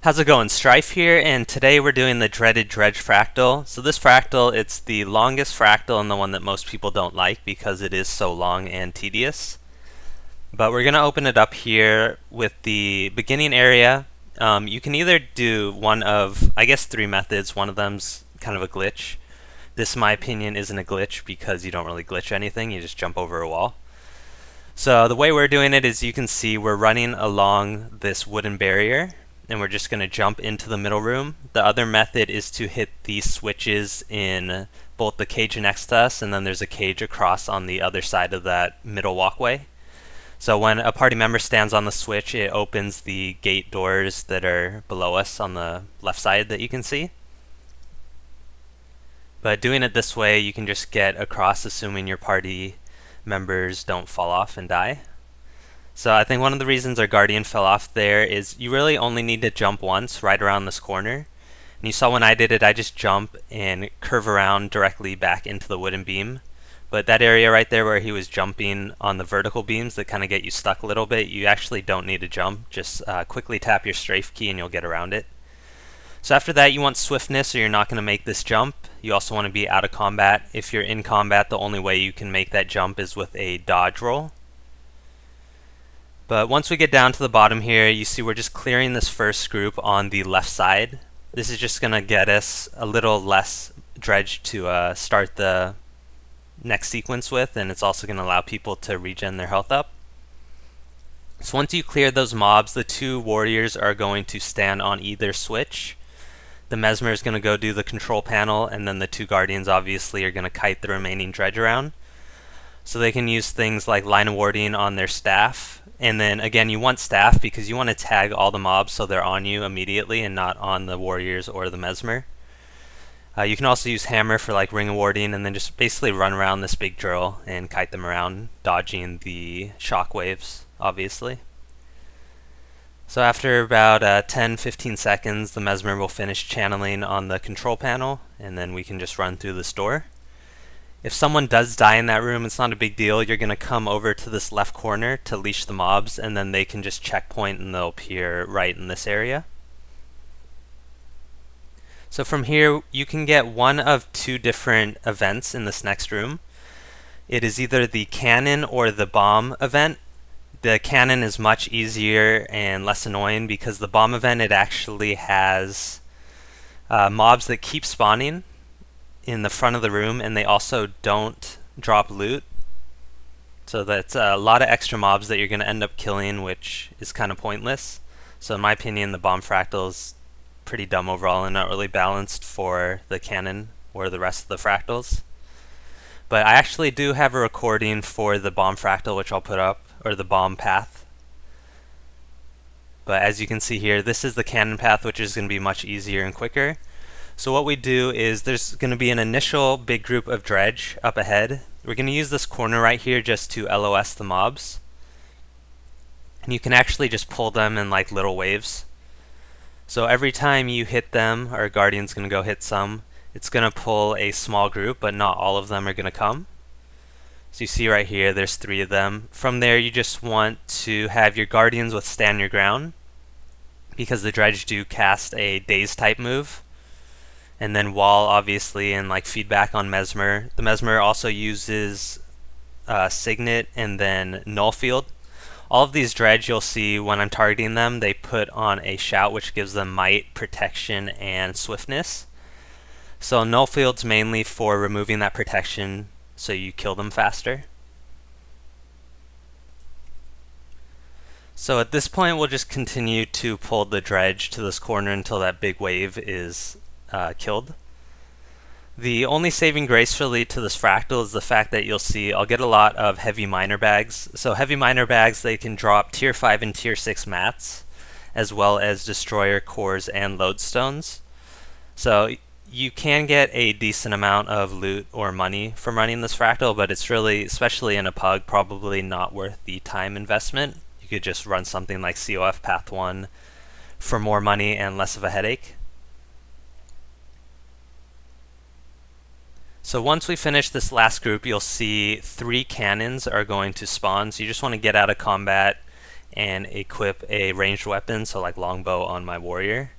How's it going? Strife here, and today we're doing the dreaded Dredge Fractal. So this fractal, it's the longest fractal and the one that most people don't like because it is so long and tedious. But we're going to open it up here with the beginning area. You can either do one of, I guess, three methods. One of them's kind of a glitch. This, in my opinion, isn't a glitch because you don't really glitch anything, you just jump over a wall. So the way we're doing it is, you can see we're running along this wooden barrier, and we're just going to jump into the middle room. The other method is to hit these switches in both the cage next to us, and then there's a cage across on the other side of that middle walkway. So when a party member stands on the switch, it opens the gate doors that are below us on the left side that you can see. But doing it this way, you can just get across assuming your party members don't fall off and die. So I think one of the reasons our guardian fell off there is you really only need to jump once right around this corner. And you saw when I did it, I just jump and curve around directly back into the wooden beam. But that area right there where he was jumping on the vertical beams that kind of get you stuck a little bit, you actually don't need to jump. Just quickly tap your strafe key and you'll get around it. So after that, you want swiftness, or you're not going to make this jump. You also want to be out of combat. If you're in combat, the only way you can make that jump is with a dodge roll. But once we get down to the bottom here, you see we're just clearing this first group on the left side. This is just going to get us a little less dredge to start the next sequence with, and it's also going to allow people to regen their health up. So once you clear those mobs, the two warriors are going to stand on either switch. The Mesmer is going to go do the control panel, and then the two guardians obviously are going to kite the remaining dredge around. So they can use things like line of warding on their staff. And then again, you want staff because you want to tag all the mobs so they're on you immediately and not on the warriors or the Mesmer. You can also use hammer for like ring of warding, and then just basically run around this big drill and kite them around, dodging the shock waves, obviously. So after about 10-15 seconds, the Mesmer will finish channeling on the control panel, and then we can just run through this door. If someone does die in that room, it's not a big deal. You're going to come over to this left corner to leash the mobs, and then they can just checkpoint and they'll appear right in this area. So from here, you can get one of two different events in this next room. It is either the cannon or the bomb event. The cannon is much easier and less annoying because the bomb event, it actually has mobs that keep spawning in the front of the room, and they also don't drop loot. So that's a lot of extra mobs that you're going to end up killing, which is kind of pointless. So in my opinion, the bomb fractal is pretty dumb overall and not really balanced for the cannon or the rest of the fractals. But I actually do have a recording for the bomb fractal, which I'll put up, or the bomb path. But as you can see here, this is the cannon path, which is going to be much easier and quicker. So what we do is, there's going to be an initial big group of dredge up ahead. We're going to use this corner right here just to LOS the mobs. And you can actually just pull them in like little waves. So every time you hit them, our guardian's going to go hit some. It's going to pull a small group, but not all of them are going to come. So you see right here, there's 3 of them. From there, you just want to have your guardians withstand your ground, because the dredge do cast a daze type move. And then wall, obviously, and like feedback on Mesmer. The Mesmer also uses Signet and then Null Field. All of these dredge, you'll see when I'm targeting them, they put on a shout, which gives them might, protection, and swiftness. So Null Field's mainly for removing that protection so you kill them faster. So at this point, we'll just continue to pull the dredge to this corner until that big wave is killed. The only saving grace really to this fractal is the fact that you'll see I'll get a lot of heavy miner bags. So heavy miner bags, they can drop tier 5 and tier 6 mats, as well as destroyer cores and lodestones. So you can get a decent amount of loot or money from running this fractal, but it's really, especially in a pug, probably not worth the time investment. You could just run something like COF Path 1 for more money and less of a headache. So once we finish this last group, you'll see 3 cannons are going to spawn. So you just want to get out of combat and equip a ranged weapon, so like longbow on my warrior.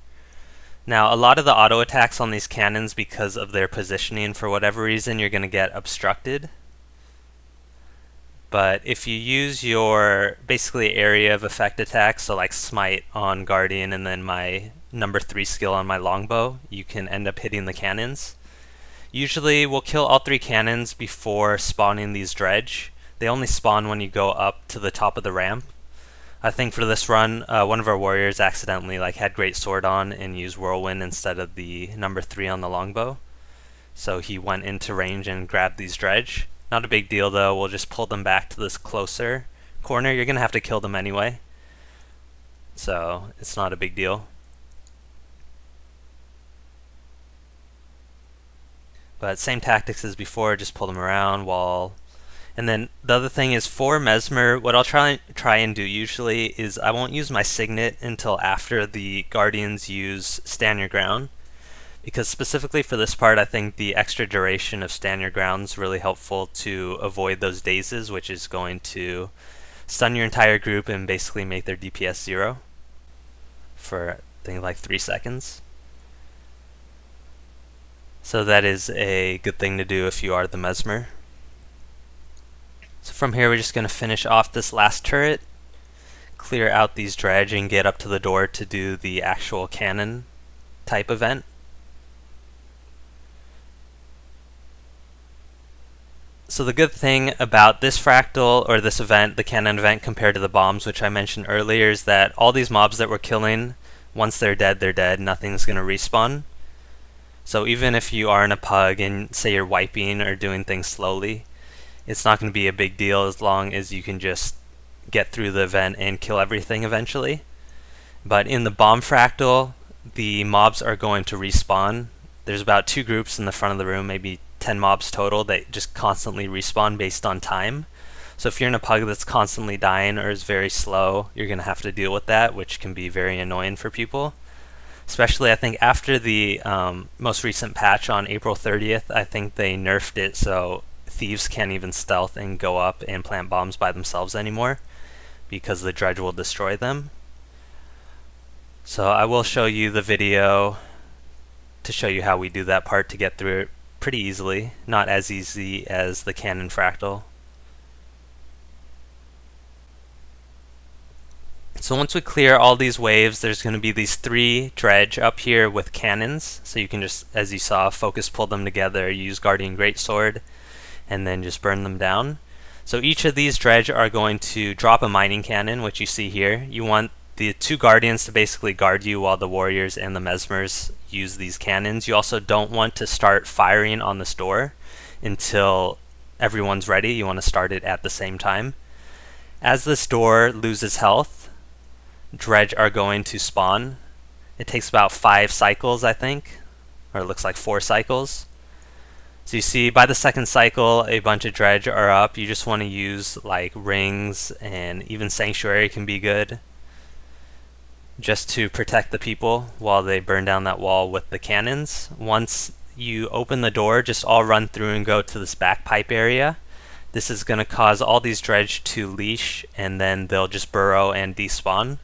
Now, a lot of the auto attacks on these cannons, because of their positioning, for whatever reason, you're going to get obstructed. But if you use your basically area of effect attacks, so like Smite on Guardian and then my number 3 skill on my longbow, you can end up hitting the cannons. Usually we'll kill all 3 cannons before spawning these dredge. They only spawn when you go up to the top of the ramp. I think for this run, one of our warriors accidentally had Great Sword on and used Whirlwind instead of the number 3 on the longbow. So he went into range and grabbed these dredge. Not a big deal though, we'll just pull them back to this closer corner. You're going to have to kill them anyway, so it's not a big deal. But same tactics as before, just pull them around, wall. And then the other thing is for Mesmer, what I'll try and do usually is I won't use my Signet until after the Guardians use Stand Your Ground. Because specifically for this part, I think the extra duration of Stand Your Ground is really helpful to avoid those dazes, which is going to stun your entire group and basically make their DPS 0 for, I think, like 3 seconds. So that is a good thing to do if you are the Mesmer. So from here, we're just going to finish off this last turret, clear out these dredge, and get up to the door to do the actual cannon type event. So the good thing about this fractal, or this event, the cannon event, compared to the bombs, which I mentioned earlier, is that all these mobs that we're killing, once they're dead, nothing's going to respawn. So even if you are in a pug and say you're wiping or doing things slowly, it's not going to be a big deal as long as you can just get through the event and kill everything eventually. But in the bomb fractal, the mobs are going to respawn. There's about 2 groups in the front of the room, maybe 10 mobs total, that just constantly respawn based on time. So if you're in a pug that's constantly dying or is very slow, you're going to have to deal with that, which can be very annoying for people. Especially, I think, after the most recent patch on April 30th, I think they nerfed it so thieves can't even stealth and go up and plant bombs by themselves anymore, because the dredge will destroy them. So I will show you the video to show you how we do that part to get through it pretty easily. Not as easy as the cannon fractal. So once we clear all these waves, there's going to be these 3 dredge up here with cannons. So you can just, as you saw, focus pull them together, use Guardian Greatsword, and then just burn them down. So each of these dredge are going to drop a mining cannon, which you see here. You want the 2 guardians to basically guard you while the warriors and the mesmers use these cannons. You also don't want to start firing on this door until everyone's ready. You want to start it at the same time. As this door loses health, dredge are going to spawn. It takes about 5 cycles, I think, or it looks like 4 cycles. So you see by the 2nd cycle a bunch of dredge are up. You just want to use like rings, and even sanctuary can be good, just to protect the people while they burn down that wall with the cannons. Once you open the door, just all run through and go to this back pipe area. This is going to cause all these dredge to leash, and then they'll just burrow and despawn.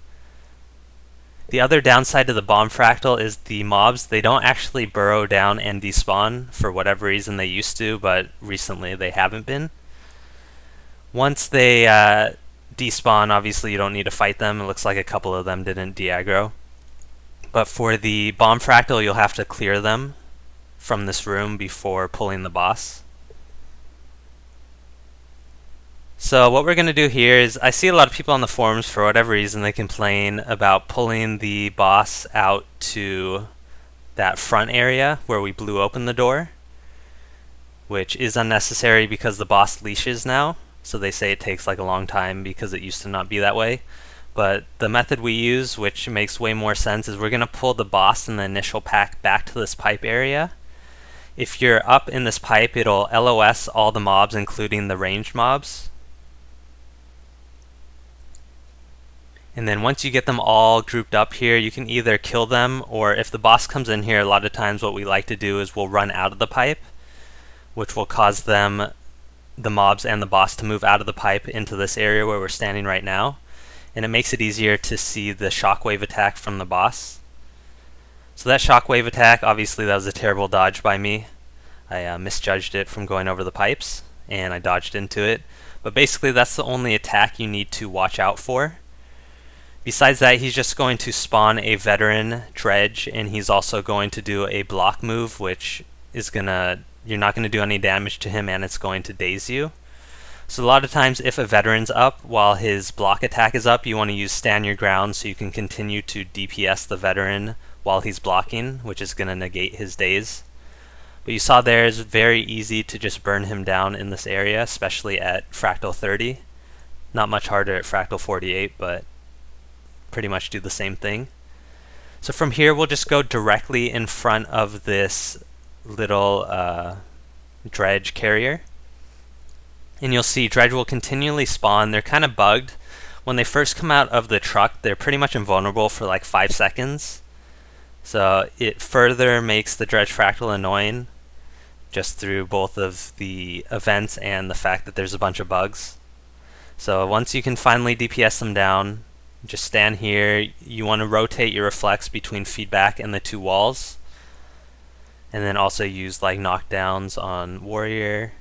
The other downside to the bomb fractal is the mobs, they don't actually burrow down and despawn. For whatever reason they used to, but recently they haven't been. Once they despawn, obviously you don't need to fight them. It looks like a couple of them didn't de-aggro. But for the bomb fractal, you'll have to clear them from this room before pulling the boss. So what we're going to do here is, I see a lot of people on the forums, for whatever reason, they complain about pulling the boss out to that front area where we blew open the door, which is unnecessary because the boss leashes now. So they say it takes like a long time because it used to not be that way. But the method we use, which makes way more sense, is we're going to pull the boss in the initial pack back to this pipe area. If you're up in this pipe, it'll LOS all the mobs, including the ranged mobs. And then once you get them all grouped up here, you can either kill them, or if the boss comes in here, a lot of times what we like to do is we'll run out of the pipe, which will cause them, the mobs and the boss, to move out of the pipe into this area where we're standing right now. And it makes it easier to see the shockwave attack from the boss. So that shockwave attack, obviously that was a terrible dodge by me. I misjudged it from going over the pipes, and I dodged into it. But basically that's the only attack you need to watch out for. Besides that, he's just going to spawn a veteran dredge, and he's also going to do a block move, which is you're not gonna do any damage to him, and it's going to daze you. So a lot of times if a veteran's up while his block attack is up, you want to use stand your ground so you can continue to DPS the veteran while he's blocking, which is gonna negate his daze. But you saw there is very easy to just burn him down in this area, especially at Fractal 30. Not much harder at Fractal 48, but pretty much do the same thing. So from here we'll just go directly in front of this little dredge carrier. And you'll see dredge will continually spawn. They're kind of bugged. When they first come out of the truck, they're pretty much invulnerable for like 5 seconds. So it further makes the Dredge Fractal annoying, just through both of the events and the fact that there's a bunch of bugs. So once you can finally DPS them down, just stand here. You want to rotate your reflex between feedback and the 2 walls. And then also use like knockdowns on warrior.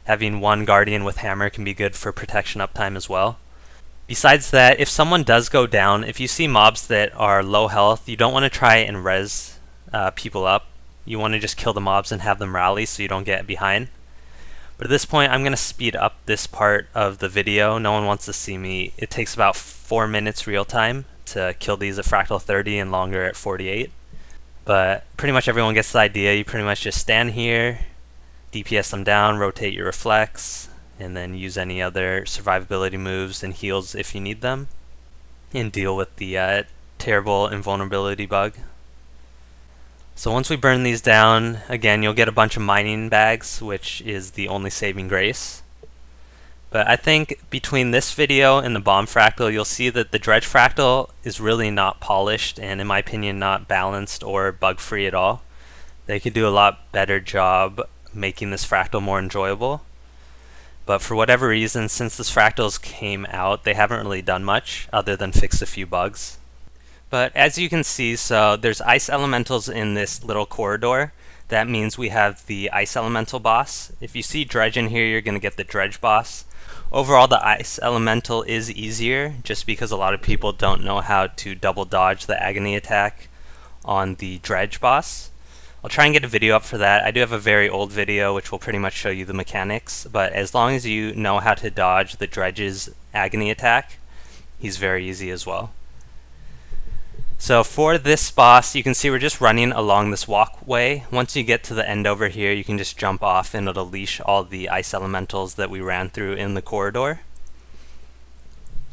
Having 1 guardian with hammer can be good for protection uptime as well. Besides that, if someone does go down, if you see mobs that are low health, you don't want to try and res people up. You want to just kill the mobs and have them rally so you don't get behind. But at this point, I'm going to speed up this part of the video. No one wants to see me. It takes about 4 minutes real time to kill these at Fractal 30 and longer at 48. But pretty much everyone gets the idea. You pretty much just stand here, DPS them down, rotate your reflex, and then use any other survivability moves and heals if you need them, and deal with the terrible invulnerability bug. So once we burn these down, again, you'll get a bunch of mining bags, which is the only saving grace. But I think between this video and the bomb fractal, you'll see that the dredge fractal is really not polished, and in my opinion not balanced or bug free at all. They could do a lot better job making this fractal more enjoyable. But for whatever reason, since this fractals came out, they haven't really done much other than fix a few bugs. But as you can see, so there's ice elementals in this little corridor. That means we have the ice elemental boss. If you see dredge in here, you're going to get the dredge boss. Overall, the ice elemental is easier just because a lot of people don't know how to double dodge the agony attack on the dredge boss. I'll try and get a video up for that. I do have a very old video which will pretty much show you the mechanics, but as long as you know how to dodge the dredge's agony attack, he's very easy as well. So for this boss, you can see we're just running along this walkway. Once you get to the end over here, you can just jump off and it'll leash all the ice elementals that we ran through in the corridor.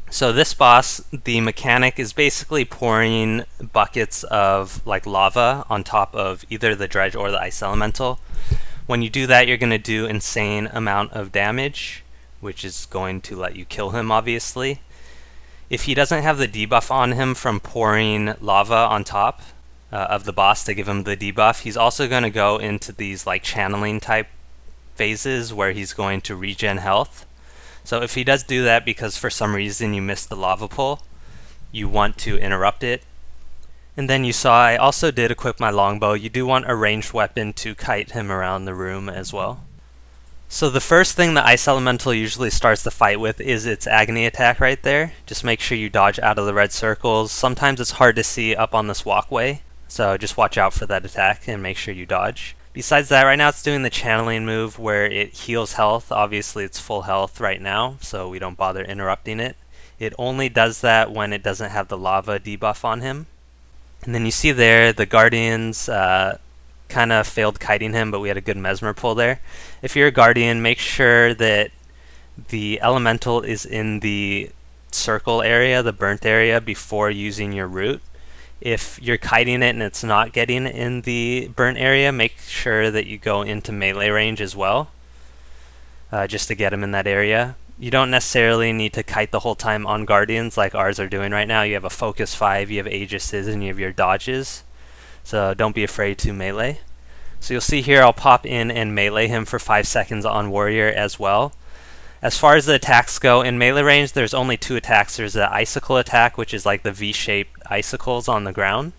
So this boss, the mechanic is basically pouring buckets of like lava on top of either the dredge or the ice elemental. When you do that, you're going to do insane amount of damage, which is going to let you kill him, obviously. If he doesn't have the debuff on him from pouring lava on top of the boss to give him the debuff, he's also going to go into these like channeling type phases where he's going to regen health. So if he does do that because for some reason you missed the lava pull, you want to interrupt it. And then you saw I also did equip my longbow. You do want a ranged weapon to kite him around the room as well. So the first thing the ice elemental usually starts the fight with is its agony attack right there. Just make sure you dodge out of the red circles. Sometimes it's hard to see up on this walkway, so just watch out for that attack and make sure you dodge. Besides that, right now it's doing the channeling move where it heals health. Obviously it's full health right now, so we don't bother interrupting it. It only does that when it doesn't have the lava debuff on him. And then you see there the guardians kind of failed kiting him, but we had a good mesmer pull there. If you're a guardian, make sure that the elemental is in the circle area, the burnt area, before using your root. If you're kiting it and it's not getting in the burnt area, make sure that you go into melee range as well, just to get him in that area. You don't necessarily need to kite the whole time on guardians like ours are doing right now. You have a focus 5, you have aegises, and you have your dodges. So don't be afraid to melee. So you'll see here I'll pop in and melee him for 5 seconds on warrior as well. As far as the attacks go, in melee range there's only 2 attacks. There's the icicle attack, which is like the V-shaped icicles on the ground.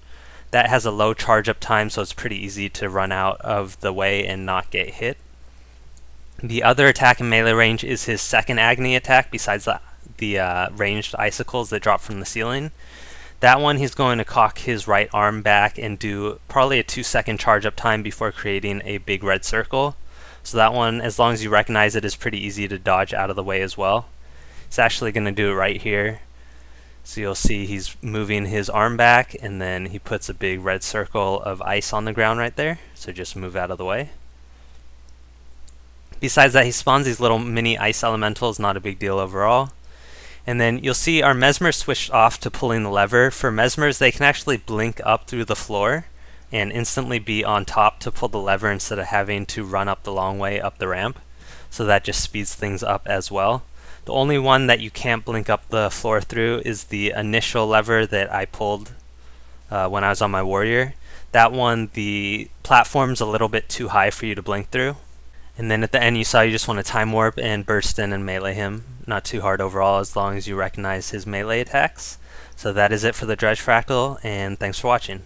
That has a low charge up time, so it's pretty easy to run out of the way and not get hit. The other attack in melee range is his second Agony attack, besides the ranged icicles that drop from the ceiling. That one, he's going to cock his right arm back and do probably a 2-second charge up time before creating a big red circle. So that one, as long as you recognize it, is pretty easy to dodge out of the way as well. It's actually going to do it right here. So you'll see he's moving his arm back, and then he puts a big red circle of ice on the ground right there. So just move out of the way. Besides that, he spawns these little mini ice elementals, not a big deal overall. And then you'll see our Mesmers switched off to pulling the lever. For Mesmers, they can actually blink up through the floor and instantly be on top to pull the lever instead of having to run up the long way up the ramp. So that just speeds things up as well. The only one that you can't blink up the floor through is the initial lever that I pulled when I was on my warrior. That one, the platform's a little bit too high for you to blink through. And then at the end, you saw you just want to time warp and burst in and melee him. Not too hard overall, as long as you recognize his melee attacks. So that is it for the Dredge Fractal, and thanks for watching.